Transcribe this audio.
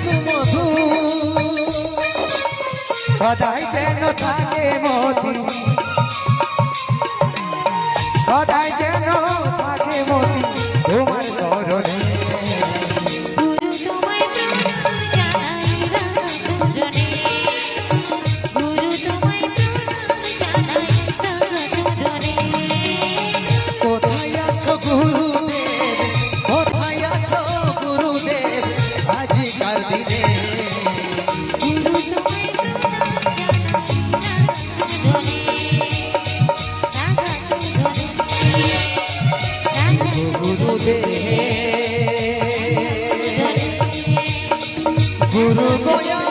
সুমধু সদাই যেন থাকে মতি সদাই যেন থাকে মতি তোমার চরণে গুরু গয়া